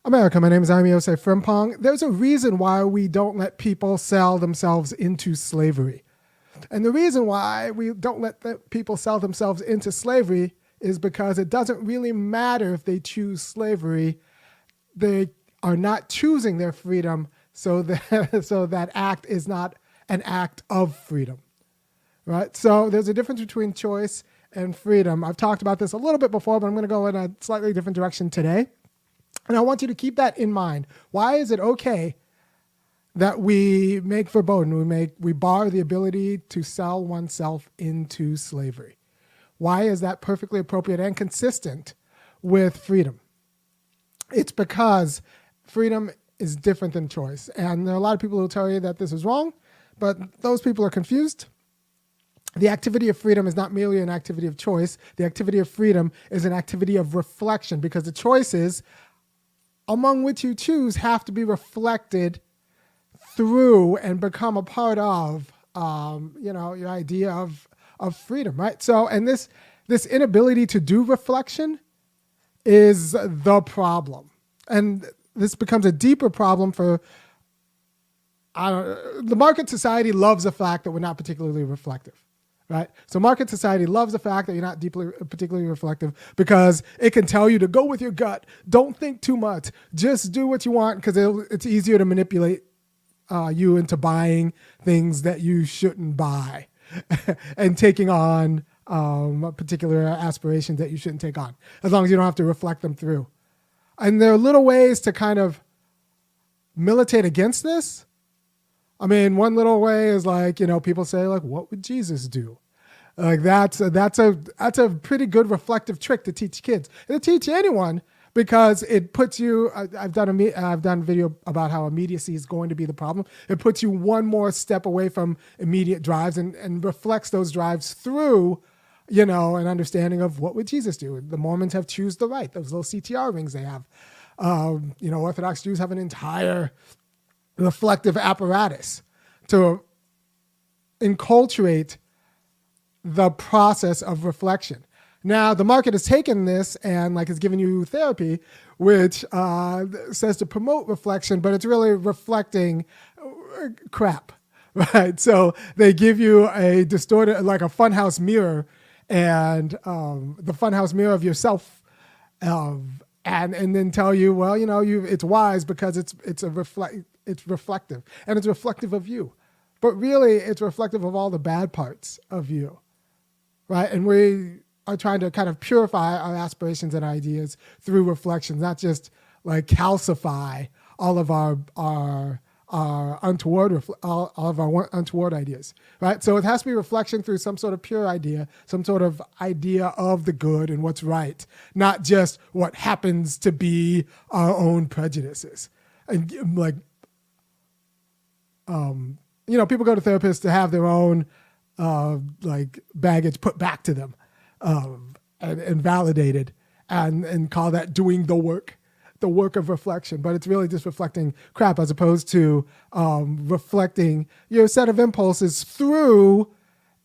America, my name is Osei-Frimpong. There's a reason why we don't let people sell themselves into slavery. And the reason why we don't let people sell themselves into slavery is because it doesn't really matter if they choose slavery. They are not choosing their freedom, so that act is not an act of freedom. Right? So there's a difference between choice and freedom. I've talked about this a little bit before, but I'm going to go in a slightly different direction today. And I want you to keep that in mind. Why is it okay that we make verboten, we bar the ability to sell oneself into slavery? Why is that perfectly appropriate and consistent with freedom? It's because freedom is different than choice. And there are a lot of people who tell you that this is wrong, but those people are confused. The activity of freedom is not merely an activity of choice. The activity of freedom is an activity of reflection, because the choices among which you choose have to be reflected through and become a part of, your idea of freedom, right? So, and this inability to do reflection is the problem. And this becomes a deeper problem for, the market society loves the fact that we're not particularly reflective. Right? So market society loves the fact that you're not particularly reflective, because it can tell you to go with your gut. Don't think too much. Just do what you want, because it's easier to manipulate you into buying things that you shouldn't buy and taking on particular aspirations that you shouldn't take on, as long as you don't have to reflect them through. And there are little ways to kind of militate against this. I mean, one little way is people say, what would Jesus do? That's a pretty good reflective trick to teach kids, and to teach anyone, because it puts you. I've done a video about how immediacy is going to be the problem. It puts you one more step away from immediate drives and reflects those drives through, an understanding of what would Jesus do. The Mormons have choose the right, those little CTR rings they have. Orthodox Jews have an entire reflective apparatus to enculturate the process of reflection. Now, the market has taken this and has given you therapy, which says to promote reflection, but it's really reflecting crap, right? So they give you a distorted, like a funhouse mirror, and the funhouse mirror of yourself, and then tell you, well, it's wise because it's reflective, and it's reflective of you. But really, it's reflective of all the bad parts of you, right? And we are trying to kind of purify our aspirations and ideas through reflections, not just calcify all of our untoward ideas, right? So it has to be reflection through some sort of pure idea, some sort of idea of the good and what's right, not just what happens to be our own prejudices. And people go to therapists to have their own baggage put back to them, and validated, and call that doing the work of reflection. But it's really just reflecting crap, as opposed to reflecting your set of impulses through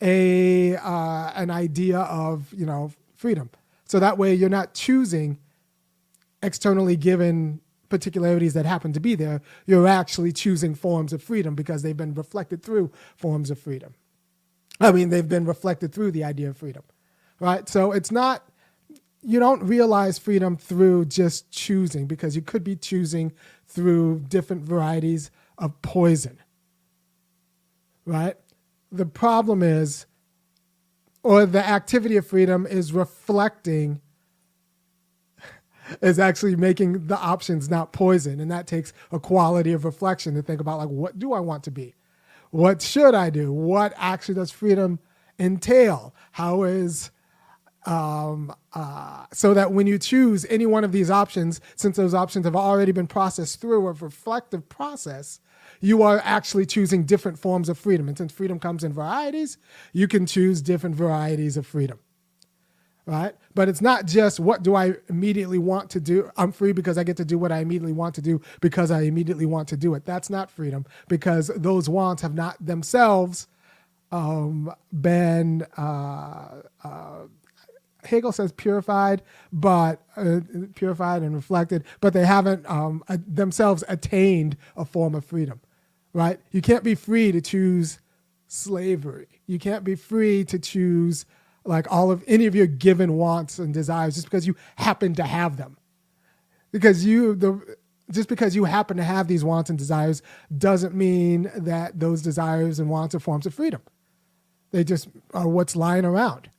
an idea of freedom. So that way you're not choosing externally given particularities that happen to be there. You're actually choosing forms of freedom because they've been reflected through forms of freedom. They've been reflected through the idea of freedom, right? So it's not, you don't realize freedom through just choosing, because you could be choosing through different varieties of poison, right? The problem is, or the activity of freedom is reflecting, is actually making the options not poison. And that takes a quality of reflection to think about, what do I want to be? What should I do? What actually does freedom entail? How is, so that when you choose any one of these options, since those options have already been processed through a reflective process, you are actually choosing different forms of freedom. And since freedom comes in varieties, you can choose different varieties of freedom. Right? But it's not just, what do I immediately want to do? I'm free because I get to do what I immediately want to do because I immediately want to do it. That's not freedom, because those wants have not themselves been Hegel says purified, but purified and reflected, but they haven't themselves attained a form of freedom, right? You can't be free to choose slavery. You can't be free to choose like any of your given wants and desires just because you happen to have them. Just because you happen to have these wants and desires doesn't mean that those desires and wants are forms of freedom. They just are what's lying around.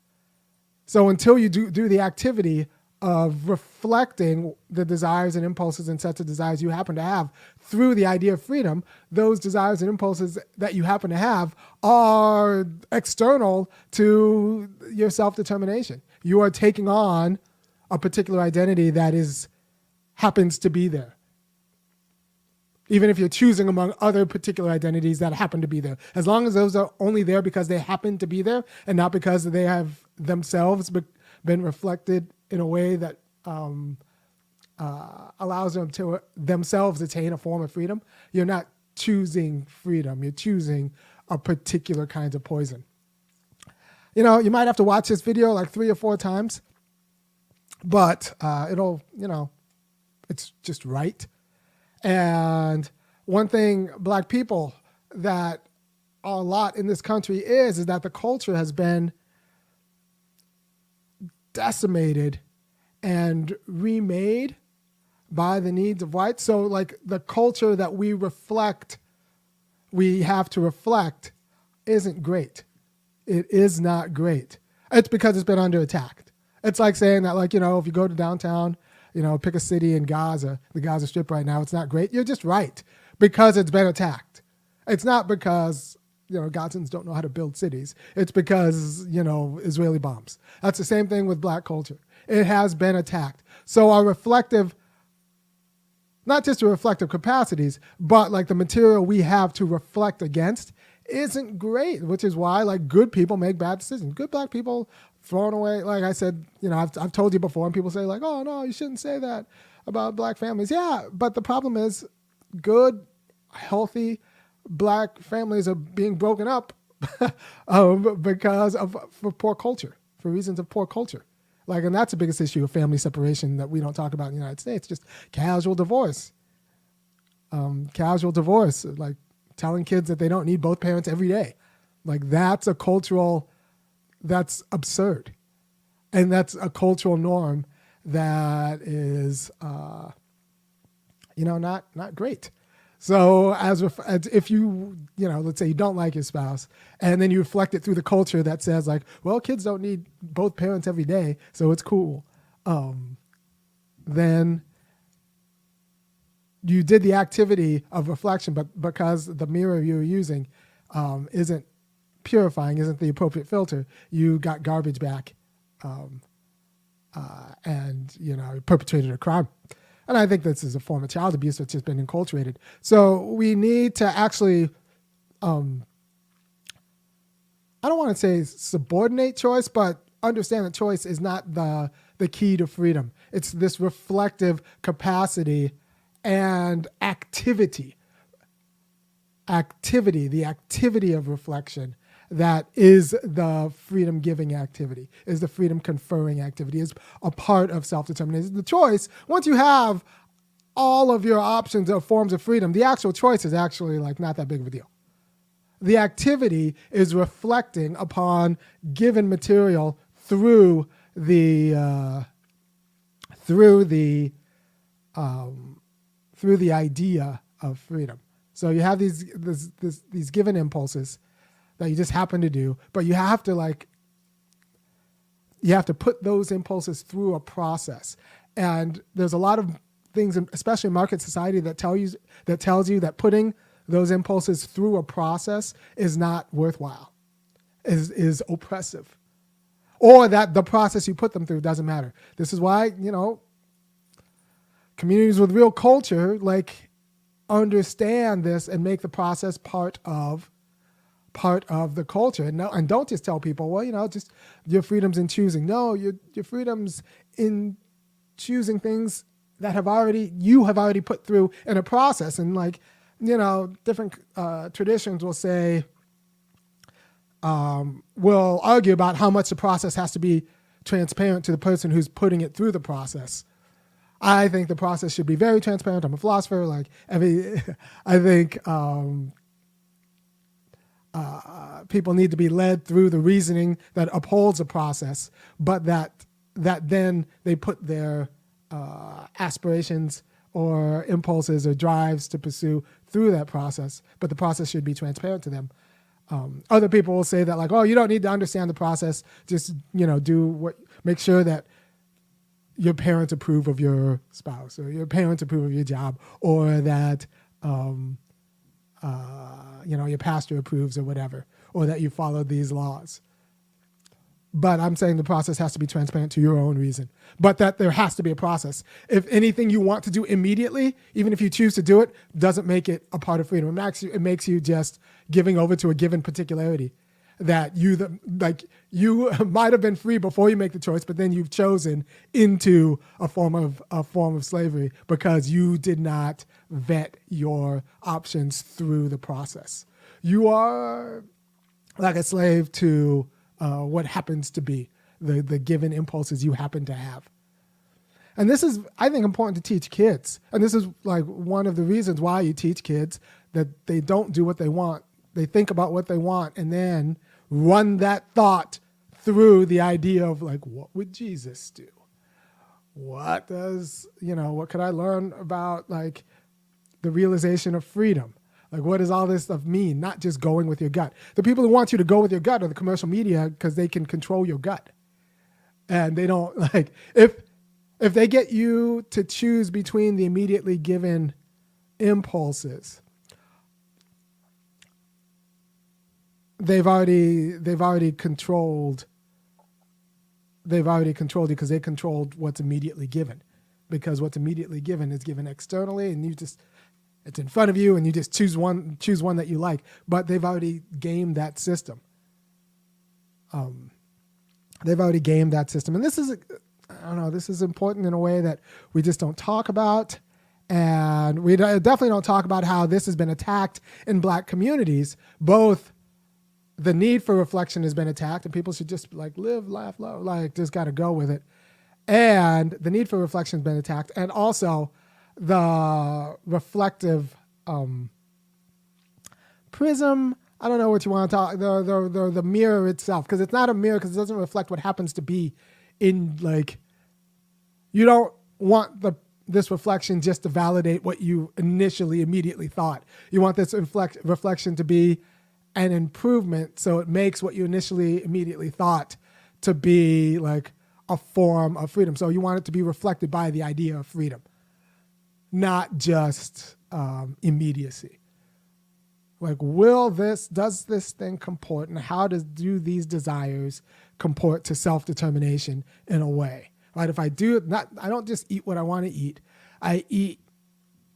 So until you do the activity of reflecting the desires and impulses and sets of desires you happen to have through the idea of freedom, those desires and impulses that you happen to have are external to your self-determination. You are taking on a particular identity that happens to be there. Even if you're choosing among other particular identities that happen to be there. As long as those are only there because they happen to be there and not because they have themselves been reflected in a way that allows them to themselves attain a form of freedom, you're not choosing freedom. You're choosing a particular kind of poison. You know, you might have to watch this video like 3 or 4 times, but it's just right. And one thing Black people that are a lot in this country is that the culture has been decimated and remade by the needs of whites. So like the culture that we have to reflect isn't great. It is not great. It's because it's been under attack. It's like saying that, like, if you go to downtown, pick a city in Gaza, the Gaza Strip right now, it's not great. You're just right because it's been attacked. It's not because, Gazans don't know how to build cities. It's because, Israeli bombs. That's the same thing with Black culture. It has been attacked. So our not just the reflective capacities, but like the material we have to reflect against isn't great, which is why like good people make bad decisions. Good Black people thrown away. Like I said, I've told you before, and people say like, oh no, you shouldn't say that about Black families. Yeah, but the problem is good, healthy Black families are being broken up for poor culture, for reasons of poor culture. Like, and that's the biggest issue of family separation that we don't talk about in the United States, just casual divorce. Like telling kids that they don't need both parents every day. Like that's that's absurd. And that's a cultural norm that is, not great. So as if you, let's say you don't like your spouse and then you reflect it through the culture that says like, well, kids don't need both parents every day, so it's cool. Then you did the activity of reflection, but because the mirror you're using isn't purifying, isn't the appropriate filter, you got garbage back and, perpetrated a crime. And I think this is a form of child abuse that's just been enculturated. So we need to actually, I don't want to say subordinate choice, but understand that choice is not the key to freedom. It's this reflective capacity and activity, the activity of reflection that is the freedom-giving activity, is the freedom-conferring activity, is a part of self-determination. The choice, once you have all of your options of forms of freedom, the actual choice is actually like not that big of a deal. The activity is reflecting upon given material through the idea of freedom. So you have these given impulses that you just happen to do, but you have to put those impulses through a process. And there's a lot of things, especially in market society, that tells you that putting those impulses through a process is not worthwhile, is oppressive, or that the process you put them through doesn't matter. This is why, communities with real culture understand this and make the process part of the culture, and don't just tell people, well, just your freedom's in choosing. No, your freedom's in choosing things that you have already put through in a process. And different traditions will say, we'll argue about how much the process has to be transparent to the person who's putting it through the process. I think the process should be very transparent. I'm a philosopher. I think people need to be led through the reasoning that upholds a process, but that then they put their aspirations or impulses or drives to pursue through that process. But the process should be transparent to them. Other people will say that, like, oh, you don't need to understand the process. Just, make sure that your parents approve of your spouse, or your parents approve of your job, or that, your pastor approves or whatever, or that you follow these laws. But I'm saying the process has to be transparent to your own reason, but that there has to be a process. If anything you want to do immediately, even if you choose to do it, doesn't make it a part of freedom. It makes you just giving over to a given particularity that you might have been free before you make the choice, but then you've chosen into a form of slavery because you did not vet your options through the process. You are like a slave to what happens to be the given impulses you happen to have. And this is, I think, important to teach kids. And this is like one of the reasons why you teach kids that they don't do what they want. They think about what they want and then run that thought through the idea of, like, what would Jesus do? What could I learn about, like, the realization of freedom? Like, what does all this stuff mean? Not just going with your gut. The people who want you to go with your gut are the commercial media because they can control your gut. And they don't, like, if they get you to choose between the immediately given impulses, they've already controlled you because they controlled what's immediately given. Because what's immediately given is given externally, and it's in front of you, and you just choose one that you like. But they've already gamed that system. And this is, this is important in a way that we just don't talk about. And we definitely don't talk about how this has been attacked in Black communities. Both the need for reflection has been attacked, and people should just, like, live, laugh, love, like, just got to go with it. And the need for reflection has been attacked. And also the reflective prism, I don't know what you want to talk, the mirror itself, because it's not a mirror because it doesn't reflect what happens to be in, like, you don't want this reflection just to validate what you immediately thought. You want this reflection to be an improvement, so it makes what you immediately thought to be, like, a form of freedom. So you want it to be reflected by the idea of freedom, not just immediacy. Like, does this thing comport, and how do these desires comport to self-determination in a way, right? If I don't just eat what I want to eat. I eat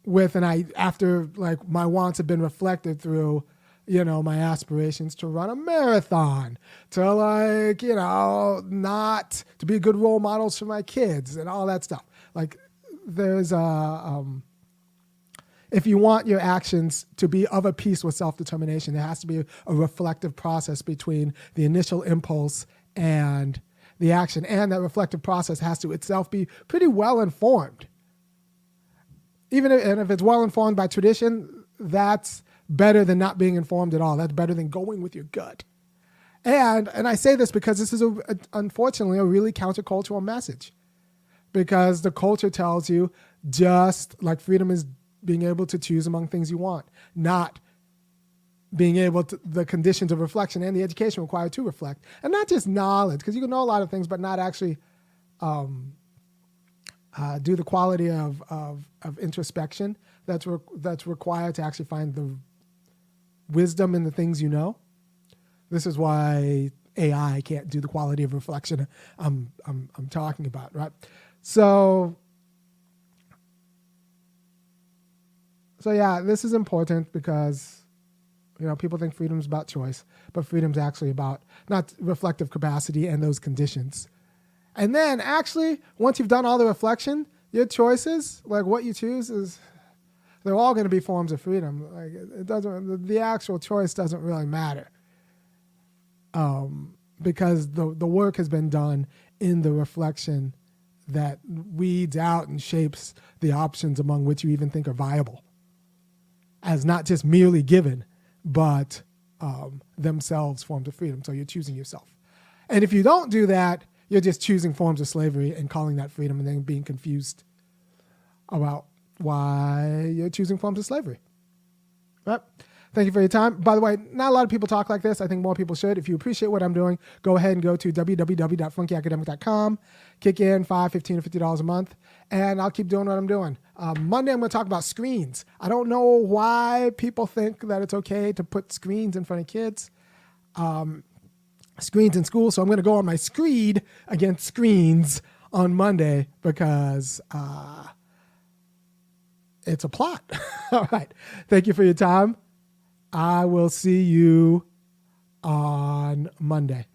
after, like, my wants have been reflected through, my aspirations to run a marathon, to, like, not to be good role models for my kids and all that stuff. Like, there's if you want your actions to be of a piece with self-determination, there has to be a reflective process between the initial impulse and the action. And that reflective process has to itself be pretty well informed. If it's well informed by tradition, that's better than not being informed at all. That's better than going with your gut. And I say this because this is unfortunately a really countercultural message, because the culture tells you just like freedom is being able to choose among things you want, not being able to, the conditions of reflection and the education required to reflect, and not just knowledge, because you can know a lot of things, but not actually do the quality of introspection that's required to actually find the wisdom in the things you know. This is why AI can't do the quality of reflection I'm talking about, right? So yeah, this is important because, people think freedom is about choice, but freedom is actually about not reflective capacity and those conditions. And then actually, once you've done all the reflection, your choices, like what you choose, they're all going to be forms of freedom. Like, it doesn't, the actual choice doesn't really matter, because the work has been done in the reflection that weeds out and shapes the options among which you even think are viable as not just merely given, but themselves forms of freedom. So you're choosing yourself. And if you don't do that, you're just choosing forms of slavery and calling that freedom and then being confused about why you're choosing forms of slavery. Right? Thank you for your time. By the way, not a lot of people talk like this. I think more people should. If you appreciate what I'm doing, go ahead and go to www.funkyacademic.com. Kick in $5, $15, or $50 a month, and I'll keep doing what I'm doing. Monday, I'm going to talk about screens. I don't know why people think that it's okay to put screens in front of kids. Screens in school. So I'm going to go on my screed against screens on Monday because it's a plot. All right. Thank you for your time. I will see you on Monday.